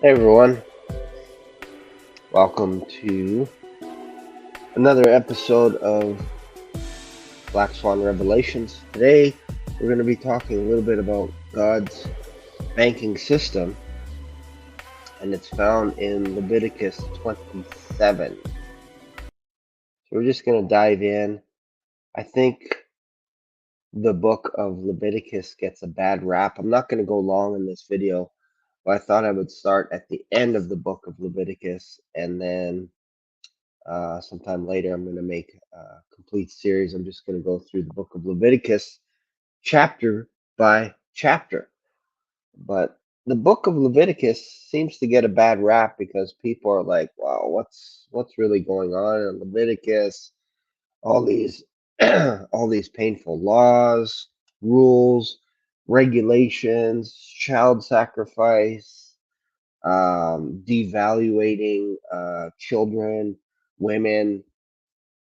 Hey everyone, welcome to another episode of Black Swan Revelations. Today we're going to be talking a little bit about God's banking system, and it's found in Leviticus 27. So we're just going to dive in. I think the book of Leviticus gets a bad rap. I'm not going to go long in this video, but I thought I would start at the end of the book of Leviticus, and then sometime later I'm going to make a complete series. I'm just going to go through the book of Leviticus chapter by chapter. But the book of Leviticus seems to get a bad rap because people are like, wow, what's really going on in Leviticus? All these all these painful laws, rules, regulations, child sacrifice, devaluating children, women,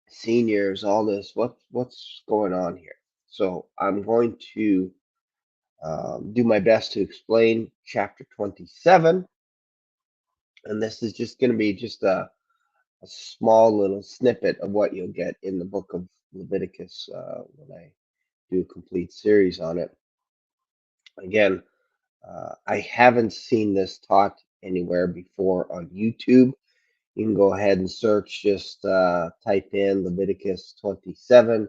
seniors, all this. What's going on here? So I'm going to do my best to explain chapter 27, and this is just going to be just a small little snippet of what you'll get in the book of Leviticus when I do a complete series on it. Again, I haven't seen this taught anywhere before on YouTube. You can go ahead and search, just type in Leviticus 27.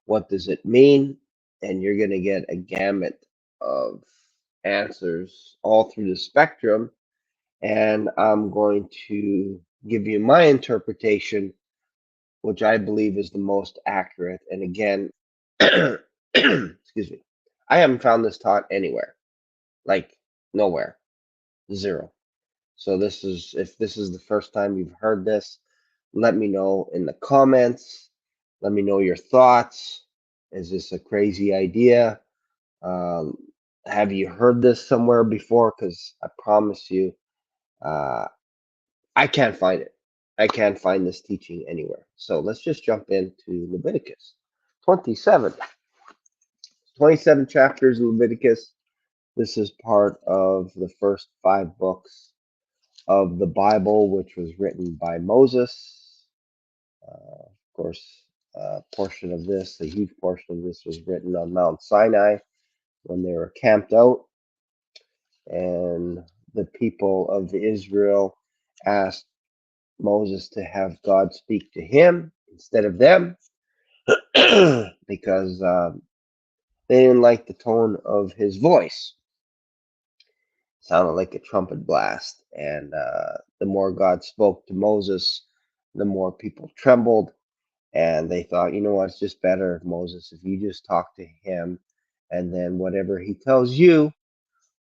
What does it mean? And you're going to get a gamut of answers all through the spectrum. And I'm going to give you my interpretation, which I believe is the most accurate. And again, excuse me, I haven't found this taught anywhere, like nowhere, zero. So this is, if this is the first time you've heard this, let me know in the comments. Let me know your thoughts. Is this a crazy idea? Um, have you heard this somewhere before? Because I promise you, uh, I can't find it. I can't find this teaching anywhere. So let's just jump into Leviticus 27. 27 chapters in Leviticus. This is part of the first 5 books of the Bible, which was written by Moses. Of course, a portion of this, a huge portion of this, was written on Mount Sinai when they were camped out, and the people of Israel asked Moses to have God speak to him instead of them because they didn't like the tone of his voice. It sounded like a trumpet blast, and the more God spoke to Moses, the more people trembled. And they thought, you know what, it's just better, Moses, if you just talk to him, and then whatever he tells you,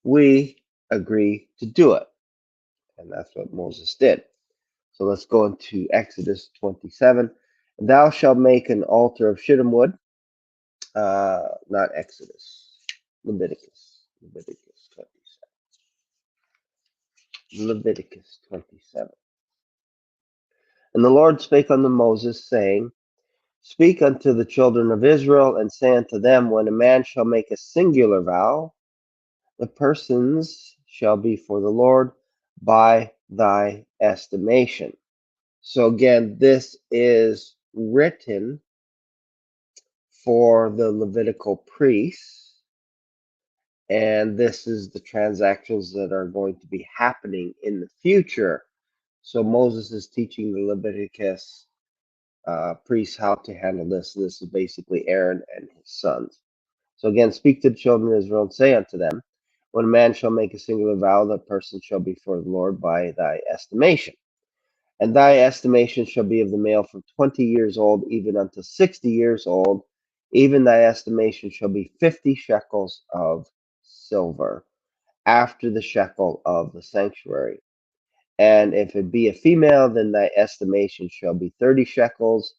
we agree to do it. And that's what Moses did. So let's go into Exodus 27. Thou shalt make an altar of shittim wood. Not Exodus, Leviticus. Leviticus 27. Leviticus 27. And the Lord spake unto Moses, saying, Speak unto the children of Israel, and say unto them, When a man shall make a singular vow, the persons shall be for the Lord by thy estimation. So again, this is written for the Levitical priests, and this is the transactions that are going to be happening in the future. So Moses is teaching the Leviticus priests how to handle this. This is basically Aaron and his sons. So again, speak to the children of Israel and say unto them, When a man shall make a singular vow, the person shall be for the Lord by thy estimation. And thy estimation shall be of the male from 20 years old even unto 60 years old, Even thy estimation shall be 50 shekels of silver, after the shekel of the sanctuary. And if it be a female, then thy estimation shall be 30 shekels.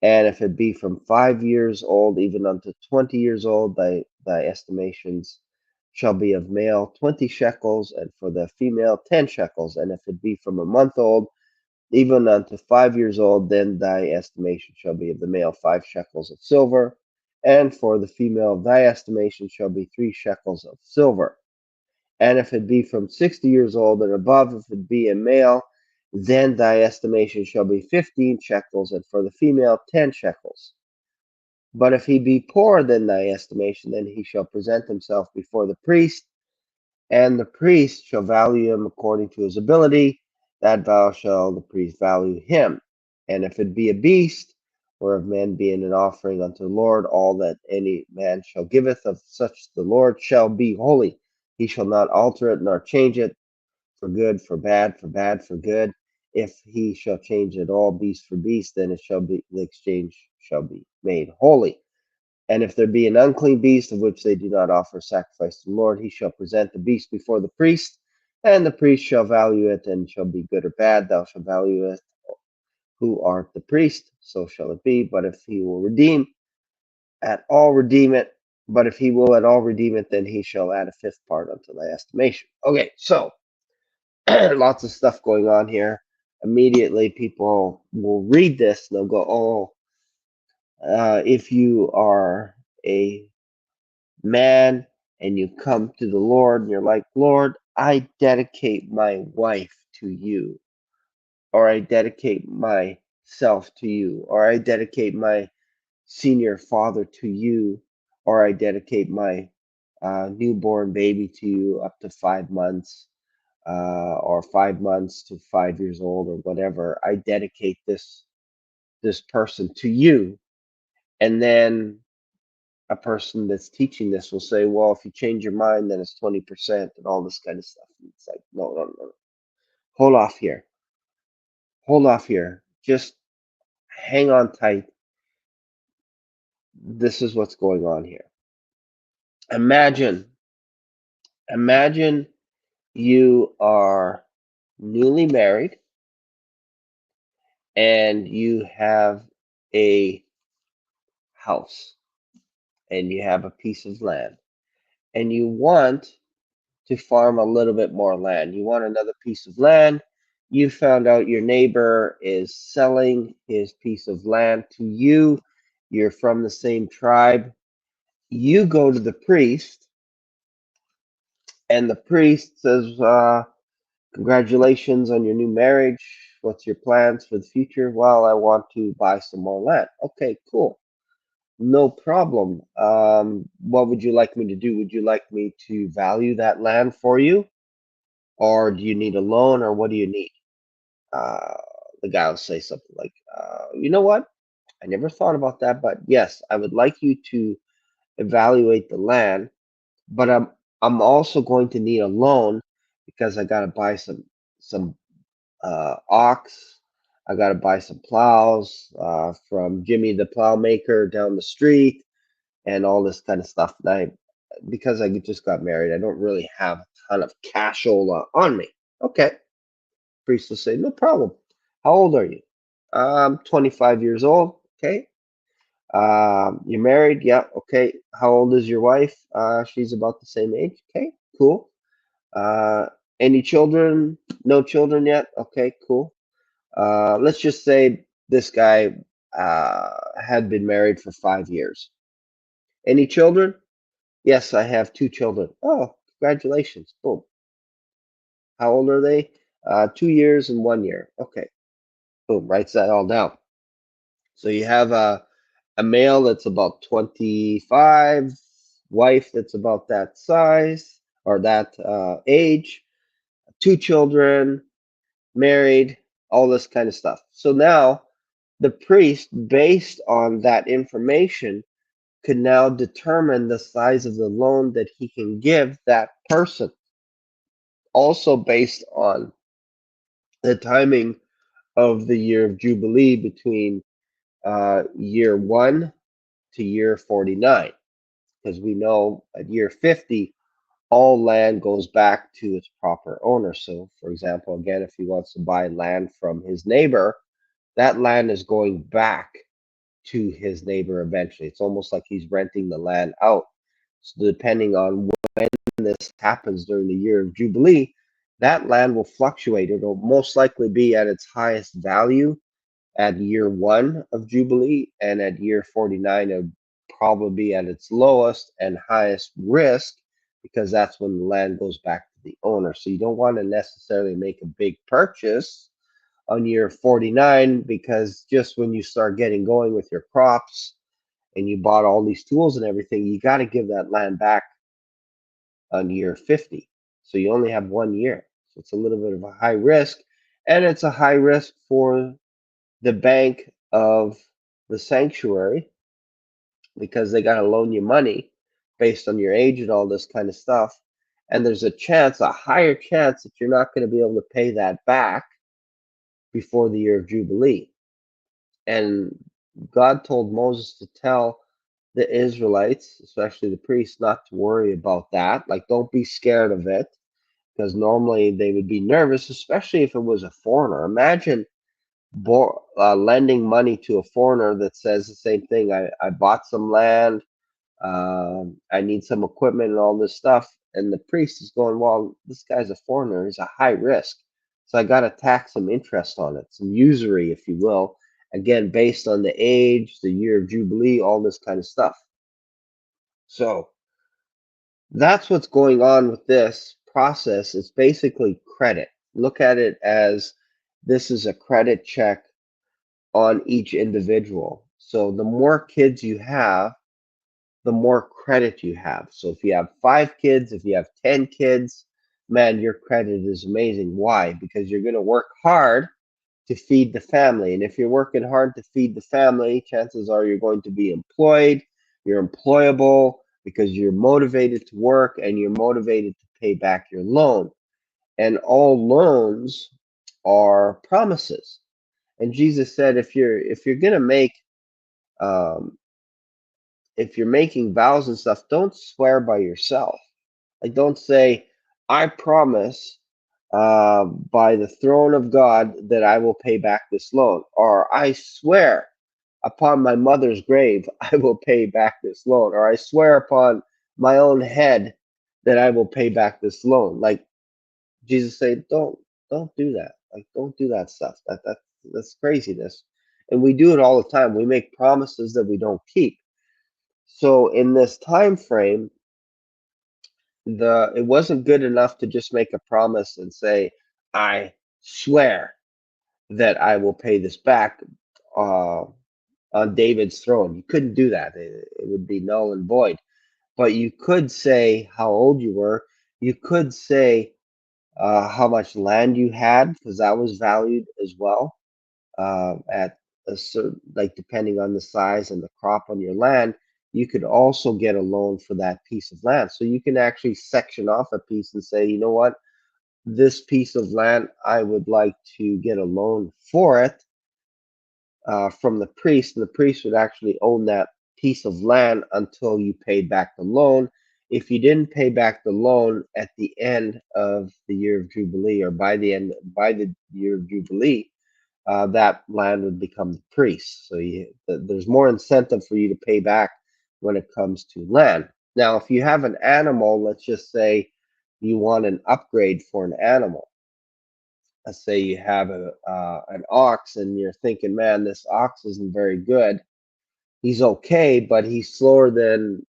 And if it be from 5 years old even unto 20 years old, thy estimations shall be of male 20 shekels, and for the female 10 shekels. And if it be from a month old even unto 5 years old, then thy estimation shall be of the male 5 shekels of silver, and for the female thy estimation shall be 3 shekels of silver. And if it be from 60 years old and above, if it be a male, then thy estimation shall be 15 shekels, and for the female 10 shekels. But if he be poorer than thy estimation, then he shall present himself before the priest, and the priest shall value him according to his ability. That vow shall the priest value him. And if it be a beast, whereof man being an offering unto the Lord, all that any man shall giveth of such the Lord shall be holy. He shall not alter it nor change it, for good for bad, for bad for good. If he shall change it all, beast for beast, then it shall be the exchange shall be made holy. And if there be an unclean beast of which they do not offer sacrifice to the Lord, he shall present the beast before the priest, and the priest shall value it, and shall be good or bad. Thou shalt value it, who art the priest, so shall it be. But if he will redeem at all, redeem it. But if he will at all redeem it, then he shall add a fifth part unto thy estimation. Okay, so lots of stuff going on here. Immediately, people will read this and they'll go, "Oh, if you are a man and you come to the Lord and you're like, Lord, I dedicate my wife to you, or I dedicate myself to you, or I dedicate my senior father to you, or I dedicate my newborn baby to you up to 5 months, or 5 months to 5 years old, or whatever. I dedicate this person to you." And then a person that's teaching this will say, well, if you change your mind, then it's 20% and all this kind of stuff. And it's like, no, no, no. Hold off here. Hold off here. Just hang on tight. This is what's going on here. Imagine, imagine you are newly married and you have a house and you have a piece of land and you want to farm a little bit more land. You want another piece of land. You found out your neighbor is selling his piece of land to you. You're from the same tribe. You go to the priest, and the priest says, congratulations on your new marriage. What's your plans for the future? Well, I want to buy some more land. Okay, cool. No problem. What would you like me to do? Would you like me to value that land for you? Or do you need a loan, or what do you need? Uh, the guy will say something like, you know what? I never thought about that, but yes, I would like you to evaluate the land, but I'm also going to need a loan because I got to buy some ox. I got to buy some plows from Jimmy the plow maker down the street and all this kind of stuff. And because I just got married, I don't really have a ton of cashola on me. Okay. Priest will say, no problem. How old are you? I'm 25 years old. Okay. You're married? Yeah. Okay. How old is your wife? She's about the same age. Okay. Cool. Uh, any children? No children yet? Okay. Cool. Let's just say this guy had been married for 5 years. Any children? Yes, I have two children. Oh, congratulations. Boom. How old are they? 2 years and 1 year. Okay. Boom. Writes that all down. So you have a male that's about 25, wife that's about that size or that age, two children, married, all this kind of stuff. So now the priest, based on that information, could now determine the size of the loan that he can give that person. Also based on the timing of the year of Jubilee between year one to year 49, because we know at year 50, all land goes back to its proper owner. So, for example, again, if he wants to buy land from his neighbor, that land is going back to his neighbor eventually. It's almost like he's renting the land out. So, depending on when this happens during the year of Jubilee, that land will fluctuate. It'll most likely be at its highest value at year one of Jubilee, and at year 49, it would probably be at its lowest and highest risk because that's when the land goes back to the owner. So you don't want to necessarily make a big purchase on year 49, because just when you start getting going with your crops and you bought all these tools and everything, you got to give that land back on year 50. So you only have 1 year. So it's a little bit of a high risk, and it's a high risk for the bank of the sanctuary because they got to loan you money based on your age and all this kind of stuff. And there's a chance, a higher chance, that you're not going to be able to pay that back before the year of Jubilee. And God told Moses to tell the Israelites, especially the priests, not to worry about that. Like, don't be scared of it, because normally they would be nervous, especially if it was a foreigner. Imagine lending money to a foreigner that says the same thing. I bought some land, I need some equipment and all this stuff. And the priest is going, well, this guy's a foreigner. He's a high risk. So I got to tax some interest on it, some usury, if you will. Again, based on the age, the year of Jubilee, all this kind of stuff. So that's what's going on with this process. It's basically credit. Look at it as this is a credit check on each individual. So the more kids you have, the more credit you have. So if you have 5 kids, if you have 10 kids, man, your credit is amazing. Why? Because you're going to work hard to feed the family. And if you're working hard to feed the family, chances are you're going to be employed, you're employable because you're motivated to work and you're motivated to pay back your loan. And all loans are promises. And Jesus said, if you're gonna make um, if you're making vows and stuff, don't swear by yourself. Like, don't say, "I promise by the throne of God that I will pay back this loan," or "I swear upon my mother's grave I will pay back this loan," or "I swear upon my own head that I will pay back this loan." Like, Jesus said, don't do that. Like, don't do that stuff. That's craziness. And we do it all the time. We make promises that we don't keep. So in this time frame, the it wasn't good enough to just make a promise and say, "I swear that I will pay this back uh, on David's throne." You couldn't do that. It would be null and void. But you could say how old you were. You could say how much land you had, because that was valued as well at a certain, like, depending on the size and the crop on your land. You could also get a loan for that piece of land. So you can actually section off a piece and say, you know what, this piece of land, I would like to get a loan for it from the priest, and the priest would actually own that piece of land until you paid back the loan. If you didn't pay back the loan at the end of the year of Jubilee, or by the year of Jubilee, that land would become the priest. So there's more incentive for you to pay back when it comes to land. Now, if you have an animal, let's just say you want an upgrade for an animal. Let's say you have an ox and you're thinking, man, this ox isn't very good. He's okay, but he's slower than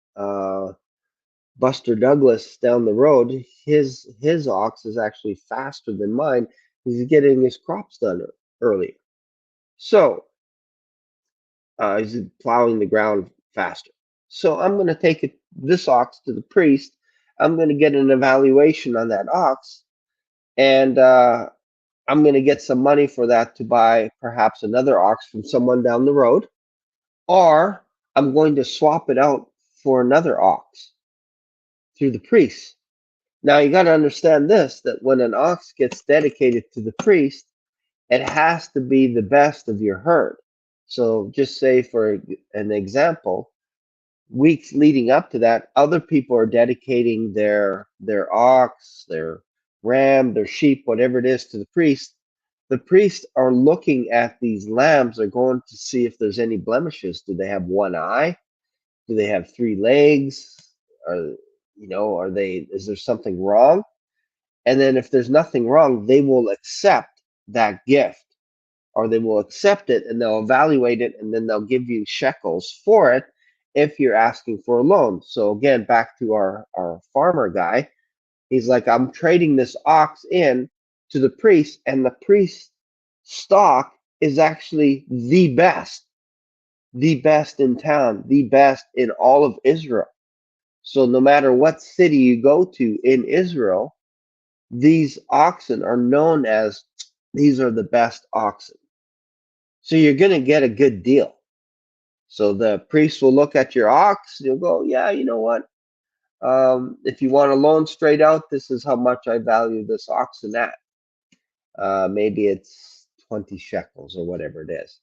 Buster Douglas down the road. His ox is actually faster than mine. He's getting his crops done earlier. So he's plowing the ground faster. So I'm going to take this ox to the priest. I'm going to get an evaluation on that ox, and I'm going to get some money for that to buy perhaps another ox from someone down the road, or I'm going to swap it out for another ox through the priest. Now you got to understand this, that when an ox gets dedicated to the priest, it has to be the best of your herd. So just say, for an example, weeks leading up to that, other people are dedicating their ox, their ram, their sheep, whatever it is, to the priest. The priests are looking at these lambs. They're going to see if there's any blemishes. Do they have one eye? Do they have three legs? Are are they? Is there something wrong? And then if there's nothing wrong, they will accept that gift, or they will accept it and they'll evaluate it, and then they'll give you shekels for it if you're asking for a loan. So again, back to our farmer guy, he's like, I'm trading this ox in to the priest, and the priest stock is actually the best in town, the best in all of Israel. So no matter what city you go to in Israel, these oxen are known as, these are the best oxen. So you're going to get a good deal. So the priest will look at your ox. You'll go, yeah, you know what? If you want a loan straight out, this is how much I value this oxen at. Maybe it's 20 shekels or whatever it is.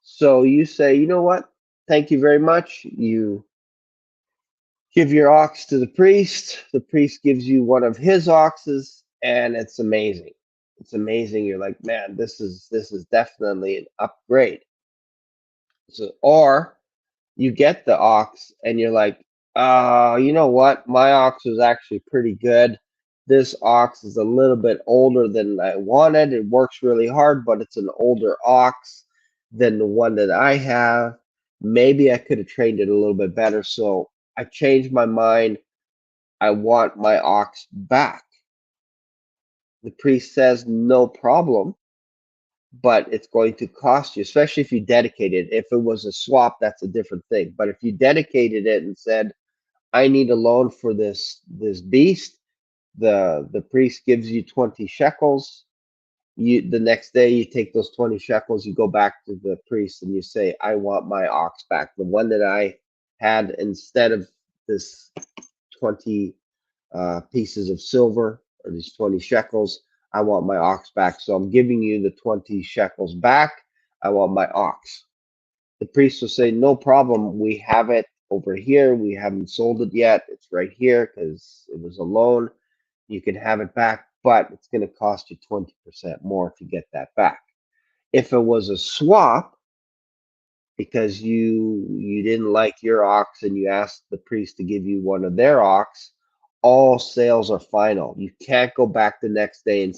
So you say, you know what? Thank you very much. You give your ox to the priest. The priest gives you one of his oxes, and it's amazing. It's amazing. You're like, man, this is definitely an upgrade. So, or you get the ox and you're like, you know what? My ox was actually pretty good. This ox is a little bit older than I wanted. It works really hard, but it's an older ox than the one that I have. Maybe I could have trained it a little bit better. So I changed my mind. I want my ox back. The priest says, no problem, but it's going to cost you, especially if you dedicate it. If it was a swap, that's a different thing. But if you dedicated it and said, I need a loan for this beast, the priest gives you 20 shekels. You the next day you take those 20 shekels, you go back to the priest and you say, I want my ox back. The one that I had, instead of this 20 pieces of silver, or these 20 shekels. I want my ox back. So I'm giving you the 20 shekels back. I want my ox. The priest will say, no problem. We have it over here. We haven't sold it yet. It's right here because it was a loan. You can have it back, but it's going to cost you 20% more to get that back. If it was a swap, because you didn't like your ox and you asked the priest to give you one of their ox, all sales are final. You can't go back the next day and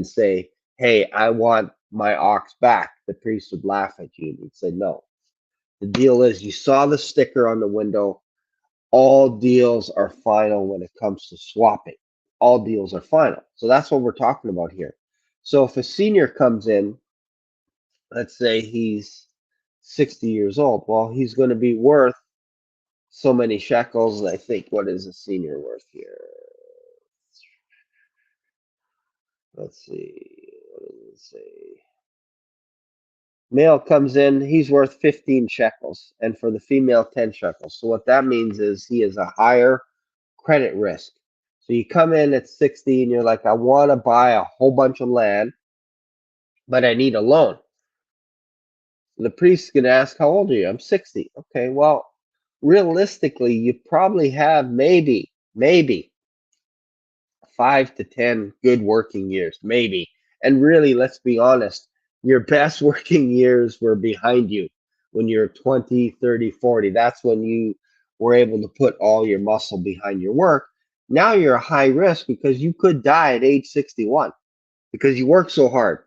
say, hey, I want my ox back. The priest would laugh at you and he'd say, no. The deal is, you saw the sticker on the window. All deals are final when it comes to swapping. All deals are final. So that's what we're talking about here. So if a senior comes in, let's say he's 60 years old. Well, he's going to be worth so many shekels. I think, what is a senior worth here? Let's see. What does it say? Male comes in, he's worth 15 shekels, and for the female, 10 shekels. So what that means is he is a higher credit risk. So you come in at 60 and you're like, I want to buy a whole bunch of land, but I need a loan. The priest's going to ask, how old are you? I'm 60. Okay, well, realistically, you probably have maybe 5 to 10 good working years, maybe. And really, let's be honest, your best working years were behind you when you're 20, 30, 40. That's when you were able to put all your muscle behind your work. Now you're a high risk because you could die at age 61 because you worked so hard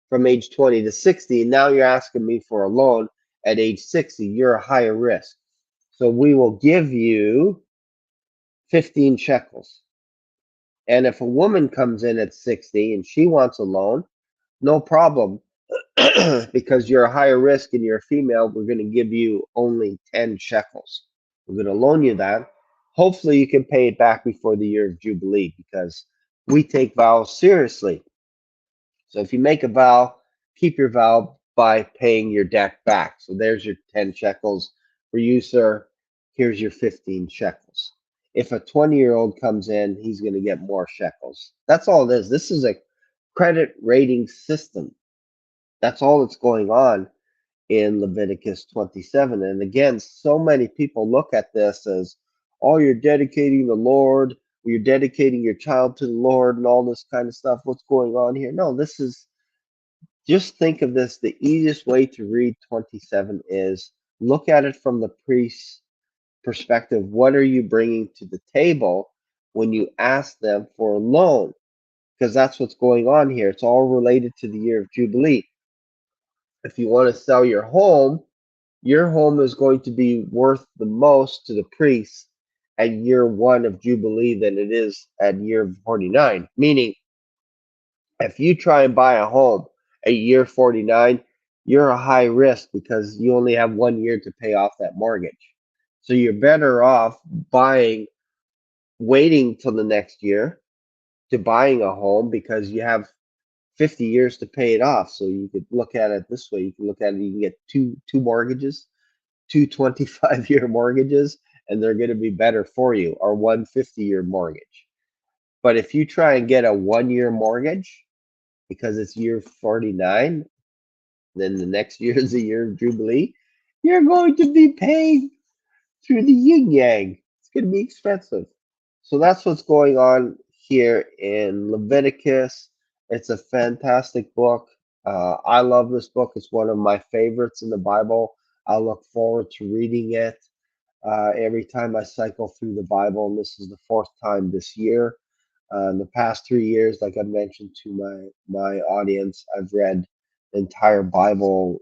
from age 20 to 60. And now you're asking me for a loan at age 60. You're a higher risk. So we will give you 15 shekels. And if a woman comes in at 60 and she wants a loan, no problem. Because you're a higher risk and you're a female, we're going to give you only 10 shekels. We're going to loan you that. Hopefully, you can pay it back before the year of Jubilee because we take vows seriously. So if you make a vow, keep your vow by paying your debt back. So there's your 10 shekels for you, sir. Here's your 15 shekels. If a 20-year-old comes in, he's going to get more shekels. That's all it is. This is a credit rating system. That's all that's going on in Leviticus 27. And again, so many people look at this as, oh, you're dedicating the Lord, you're dedicating your child to the Lord, and all this kind of stuff. What's going on here? No, this is just think of this. The easiest way to read 27 is look at it from the priest's perspective. What are you bringing to the table when you ask them for a loan? Because that's what's going on here. It's all related to the year of Jubilee. If you want to sell your home is going to be worth the most to the priest at year one of Jubilee than it is at year 49. Meaning, if you try and buy a home at year 49, you're a high risk because you only have 1 year to pay off that mortgage. So you're better off waiting till the next year to buying a home because you have 50 years to pay it off. So you could look at it this way. You can look at it, you can get two mortgages, two 25-year mortgages, and they're going to be better for you, or one 50-year mortgage. But if you try and get a 1 year mortgage because it's year 49, then the next year is the year of Jubilee, you're going to be paying through the yin yang. It's going to be expensive. So that's what's going on here in Leviticus. It's a fantastic book. I love this book. It's one of my favorites in the Bible. I look forward to reading it every time I cycle through the Bible. And this is the fourth time this year. In the past 3 years, like I mentioned to my audience, I've read the entire Bible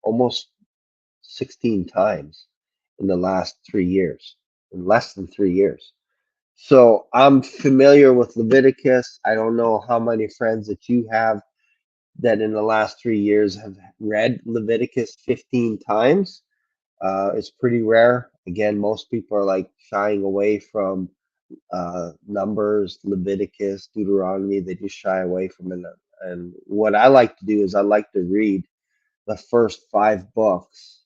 almost 16 times in the last 3 years, in less than 3 years. So I'm familiar with Leviticus. I don't know how many friends that you have that in the last 3 years have read Leviticus 15 times. It's pretty rare. Again, most people are like shying away from Numbers, Leviticus, Deuteronomy. They just shy away from it. And what I like to do is I like to read the first 5 books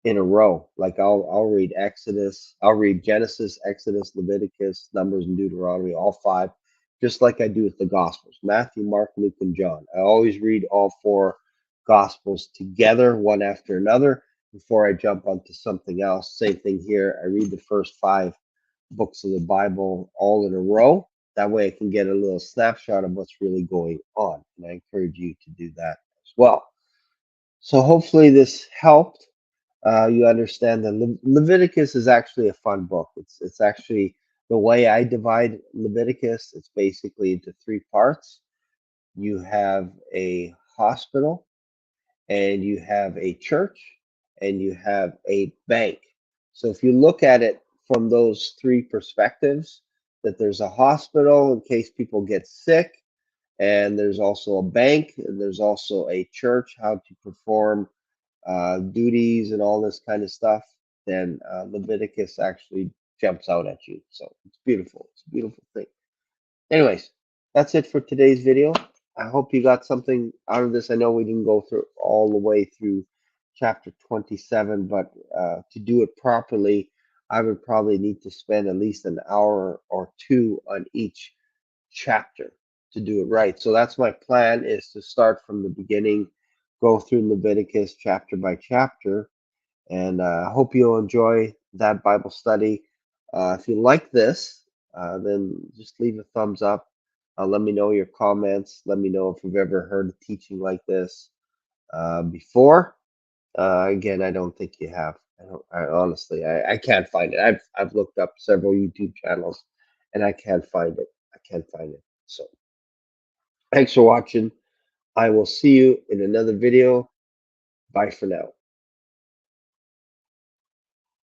in a row. Like I'll read Exodus, I'll read Genesis, Exodus, Leviticus, Numbers, and Deuteronomy, all 5, just like I do with the Gospels: Matthew, Mark, Luke, and John. I always read all 4 Gospels together, one after another, before I jump onto something else. Same thing here. I read the first 5 books of the Bible all in a row. That way I can get a little snapshot of what's really going on. And I encourage you to do that as well. So hopefully this helped. You understand that Leviticus is actually a fun book. It's actually the way I divide Leviticus. It's basically into 3 parts. You have a hospital, and you have a church, and you have a bank. So if you look at it from those 3 perspectives, that there's a hospital in case people get sick, and there's also a bank, and there's also a church, how to perform duties and all this kind of stuff, then Leviticus actually jumps out at you. So it's beautiful. It's a beautiful thing. Anyways, that's it for today's video. I hope you got something out of this. I know we didn't go through all the way through chapter 27, but to do it properly, I would probably need to spend at least an hour or 2 on each chapter to do it right. So that's my plan, is to start from the beginning, go through Leviticus chapter by chapter, and I hope you'll enjoy that Bible study. If you like this, then just leave a thumbs up. Let me know your comments. Let me know if you've ever heard a teaching like this before. Again, I don't think you have. I honestly, I can't find it. I've looked up several YouTube channels, and I can't find it. I can't find it. So thanks for watching. I will see you in another video. Bye for now.